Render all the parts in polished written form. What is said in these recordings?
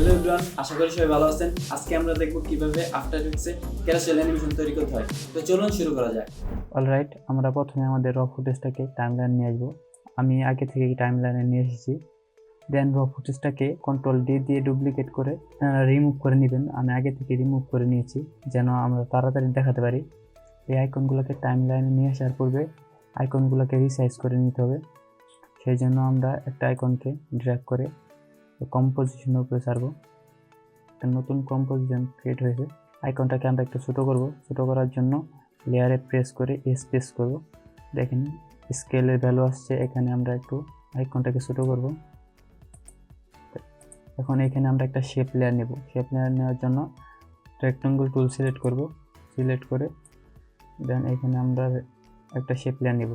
Hello everyone, আশা করি সবাই ভালো আছেন। আজকে আমরা দেখব কিভাবে আফটার এফেক্টসে ক্যারাসেল অ্যানিমেশন তৈরি করতে হয়। তো চলুন শুরু করা যাক। অলরাইট, আমরা প্রথমে আমাদের র ফুটেজটাকে টাইমলাইন নিয়ে আসবো। আমি আগে থেকেই টাইমলাইনে নিয়ে এসেছি। দেন র ফুটেজটাকে কন্ট্রোল ডি দিয়ে ডুপ্লিকেট করে রিমুভ করে নেবেন। আমি আগে থেকে রিমুভ করে নিয়েছি যেন আমরা তাড়াতাড়ি দেখাতে পারি। এই আইকনগুলোকে টাইমলাইনে নিয়ে আসার পূর্বে আইকনগুলোকে রিসাইজ করে নিতে হবে। সেই জন্য আমরা একটা আইকনকে ড্র্যাগ করে কম্পোজিশনের উপরে ছাড়বো। একটা নতুন কম্পোজিশন ক্রিয়েট হয়েছে। আইকনটাকে আমরা একটু ছোটো করব। ছোটো করার জন্য লেয়ারে প্রেস করে প্রেস করব। দেখেন স্কেলের ভ্যালু আসছে। এখানে আমরা একটু আইকনটাকে ছোটো করব। এখন এখানে আমরা একটা শেপ লেয়ার নেব। শেপ লেয়ার নেওয়ার জন্য রেক্টেঙ্গল টুল সিলেক্ট করব। সিলেক্ট করে দেন এখানে আমরা একটা শেপ লেয়ার নেব।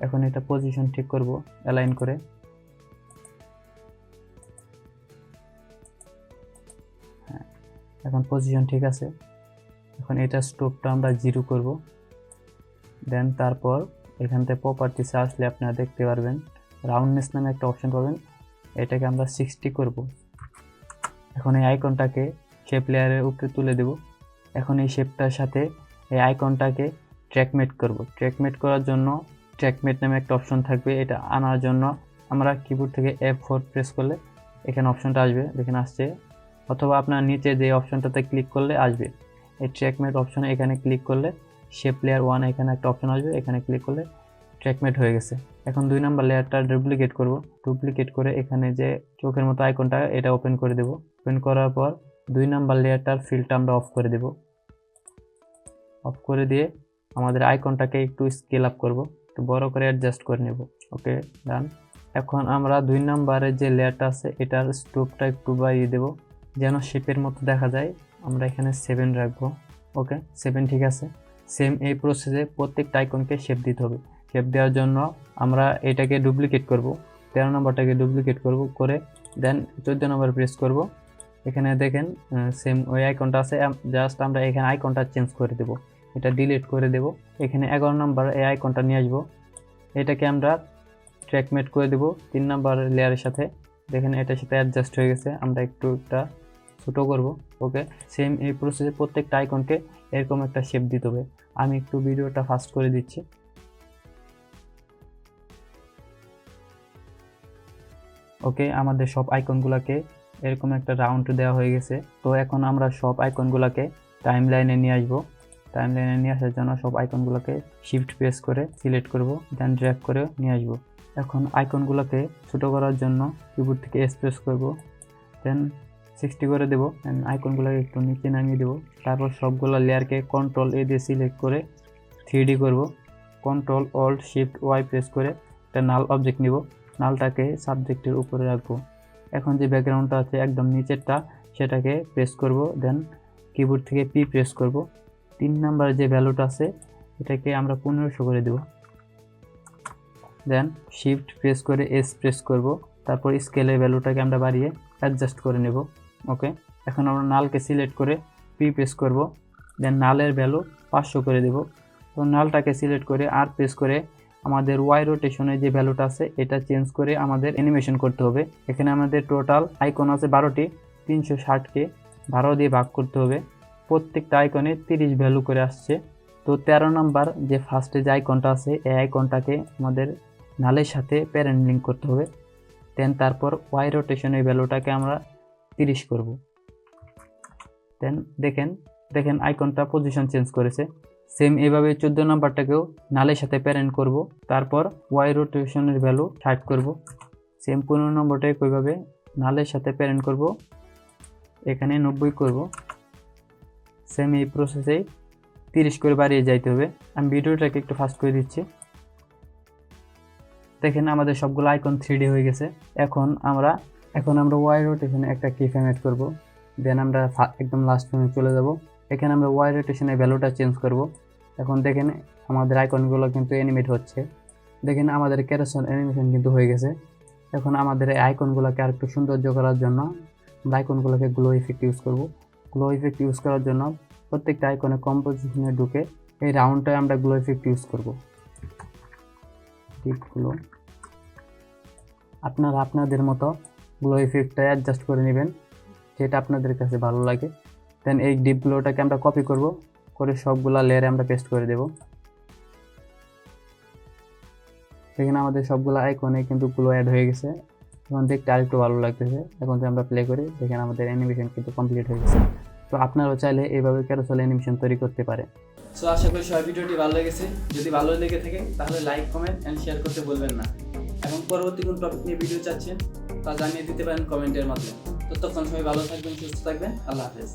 এখন এটা পজিশন ঠিক করব অ্যালাইন করে। হ্যাঁ, এখন পজিশন ঠিক আছে। এখন এটা স্টোপটা আমরা 0 করব। দেন তারপর এখান থেকে প্রপার্টিসে আসলে আপনারা দেখতে পারবেন রাউন্ডনেস নামে একটা অপশন পাবেন। এটাকে আমরা 60 করব। এখন এই আইকনটাকে শেপ লেয়ারের উপরে তুলে দেব। এখন এই শেপটার সাথে এই আইকনটাকে ট্র্যাকমেট করব। ট্র্যাকমেট করার জন্য ট্র্যাকমেট নামে একটা অপশন থাকবে। এটা আনার জন্য আমরা কিবোর্ড থেকে F4 প্রেস করলে এখানে অপশনটা আসবে, এখানে আসছে। অথবা আপনার নিচে যে অপশনটাতে ক্লিক করলে আসবে। এই ট্র্যাকমেট অপশনে এখানে ক্লিক করলে শেপ লেয়ার 1 এখানে একটা অপশন আসবে, এখানে ক্লিক করলে ট্র্যাকমেট হয়ে গেছে। এখন 2 নাম্বার লেয়ারটা ডুপ্লিকেট করব। ডুপ্লিকেট করে এখানে যে চোখের মতো আইকনটা এটা ওপেন করে দেব। ওপেন করার পর 2 নাম্বার লেয়ারটার ফিলটা আমরা অফ করে দেব। অফ করে দিয়ে আমাদের আইকনটাকে একটু স্কেল আপ করব, একটু বড় করে অ্যাডজাস্ট করে নেব। ওকে, ডান। এখন আমরা 2 নাম্বারের যে লেয়ারটা আছে এটার স্টোপটা একটু বাড়িয়ে দেব যেন শেপের মতো দেখা যায়। আমরা এখানে 7 রাখবো। ওকে, 7 ঠিক আছে। সেম এই প্রসেসে প্রত্যেকটা আইকনকে শেপ দিতে হবে। শেপ দেওয়ার জন্য আমরা এটাকে ডুপ্লিকেট করব। 13 নম্বরটাকে ডুপ্লিকেট করব করে দেন 14 নম্বর প্রেস করব। এখানে দেখেন সেম ওই আইকনটা আছে, জাস্ট আমরা এখানে আইকনটা চেঞ্জ করে দেব। এটা ডিলিট করে দেব। এখানে 11 নম্বর এই আইকনটা নিয়ে আসবো। এটাকে আমরা ট্র্যাকমেট করে দেব 3 নাম্বার লেয়ারের সাথে। দেখেন এটার সাথে অ্যাডজাস্ট হয়ে গেছে। আমরা একটু একটা ছোটো করব। ওকে, সেম এই প্রসেসে প্রত্যেকটা আইকনকে এরকম একটা শেপ দিতে হবে। আমি একটু ভিডিওটা ফাস্ট করে দিচ্ছি। ওকে, আমাদের সব আইকনগুলোকে এরকম একটা রাউন্ড দেওয়া হয়ে গেছে। তো এখন আমরা সব আইকনগুলোকে টাইমলাইনে নিয়ে আসবো। টাইমলাইনে নিয়ে আসার জন্য সব আইকনগুলোকে শিফট প্রেস করে সিলেক্ট করব, দেন ড্র্যাগ করে নিয়ে আসবো। এখন আইকনগুলোকে ছোটো করার জন্য কিবোর্ড থেকে প্রেস করব, দেন 60 করে দেবো। দেন আইকনগুলোকে একটু নিচে নামিয়ে দেবো। তারপর সবগুলো লেয়ারকে কন্ট্রোল এ দিয়ে সিলেক্ট করে 3D করব। Control alt shift Y press করে একটা নাল অবজেক্ট নিব। নালটাকে সাবজেক্টের উপরে রাখবো। এখন যে ব্যাকগ্রাউন্ডটা আছে একদম নিচেরটা সেটাকে প্রেস করব, দেন কিবোর্ড থেকে পি প্রেস করব। 3 নাম্বার যে ভ্যালুটা আছে এটাকে আমরা 1500 করে দেব। দেন শিফট প্রেস করে প্রেস করব। তারপর স্কেলের ভ্যালুটাকে আমরা বাড়িয়ে অ্যাডজাস্ট করে নেব। ওকে, এখন আমরা নালকে সিলেক্ট করে পি প্রেস করব। দেন নালের ভ্যালু 500 করে দেব। তো নালটাকে সিলেক্ট করে প্রেস করে আমাদের ওয়াই রোটেশনে যে ভ্যালুটা আছে এটা চেঞ্জ করে আমাদের অ্যানিমেশন করতে হবে। এখানে আমাদের টোটাল আইকন আছে 12টি। 360কে 12 দিয়ে ভাগ করতে হবে। প্রত্যেকটা আইকনে 30 ভ্যালু করে আসছে। তো 13 নাম্বার যে ফার্স্টে যে আইকনটা আছে এই আইকনটাকে আমাদের নালের সাথে প্যারেন্ট লিঙ্ক করতে হবে। দেন তারপর ওয়াই রোটেশনের ভ্যালুটাকে আমরা 30 করব। দেন দেখেন আইকনটা পজিশন চেঞ্জ করেছে। সেম এভাবে 14 নাম্বারটাকেও নালের সাথে প্যারেন্ট করব। তারপর ওয়াই রোটেশনের ভ্যালু 60 করব। সেম 15 নম্বরটাকে ওইভাবে নালের সাথে প্যারেন্ট করব, এখানে 90 করব। সেম এই প্রসেসেই 30 করে বাড়িয়ে যাইতে হবে। আমি ভিডিওটাকে একটু ফাস্ট করে দিচ্ছি। দেখেন আমাদের সবগুলো আইকন 3D হয়ে গেছে। এখন আমরা ওয়াই রোটেশনে একটা কি ফ্রেম এড করব। দেন আমরা একদম লাস্ট ফ্রেমে চলে যাব। এখানে আমরা ওয়াই রোটেশনের ভ্যালুটা চেঞ্জ করব। এখন দেখেন আমাদের আইকনগুলো কিন্তু অ্যানিমেট হচ্ছে। দেখেন আমাদের ক্যারাসেল অ্যানিমেশন কিন্তু হয়ে গেছে। এখন আমাদের এই আইকনগুলোকে আরেকটু সৌন্দর্য করার জন্য আমরা আইকনগুলোকে গ্লো ইফেক্ট ইউজ করব। গ্লো ইফেক্ট ইউজ করার জন্য প্রত্যেকটা আইকনে কম্পোজিশনে ঢুকে এই রাউন্ডটায় আমরা গ্লো ইফেক্ট ইউজ করব। টিপগুলো আপনারা আপনাদের মতো গ্লো ইফেক্টটা অ্যাডজাস্ট করে নেবেন। যেটা আপনাদের কাছে ভালো লাগে। দেন এই ডিপগুলোটাকে আমরা কপি করব, করে সবগুলা লেয়ারে আমরা পেস্ট করে দেব। এখানে আমাদের সবগুলো আইকনে কিন্তু গ্লো অ্যাড হয়ে গেছে, এখন দেখতে আরেকটু ভালো লাগতেছে। এখন যদি আমরা প্লে করি দেখেন আমাদের অ্যানিমেশন কিন্তু কমপ্লিট হয়ে গেছে। তো আপনারাও চাইলে এইভাবে ক্যারোসেল অ্যানিমেশন তৈরি করতে পারে। সো আশা করি সবাই ভিডিওটি ভালো লেগেছে। যদি ভালো লেগে থাকে তাহলে লাইক, কমেন্ট অ্যান্ড শেয়ার করতে ভুলবেন না। এবং পরবর্তী কোন টপিক নিয়ে ভিডিও চাচ্ছেন তা জানিয়ে দিতে পারেন কমেন্টের মাধ্যমে। ততক্ষণ সবাই ভালো থাকবেন, সুস্থ থাকবেন। আল্লাহ হাফেজ।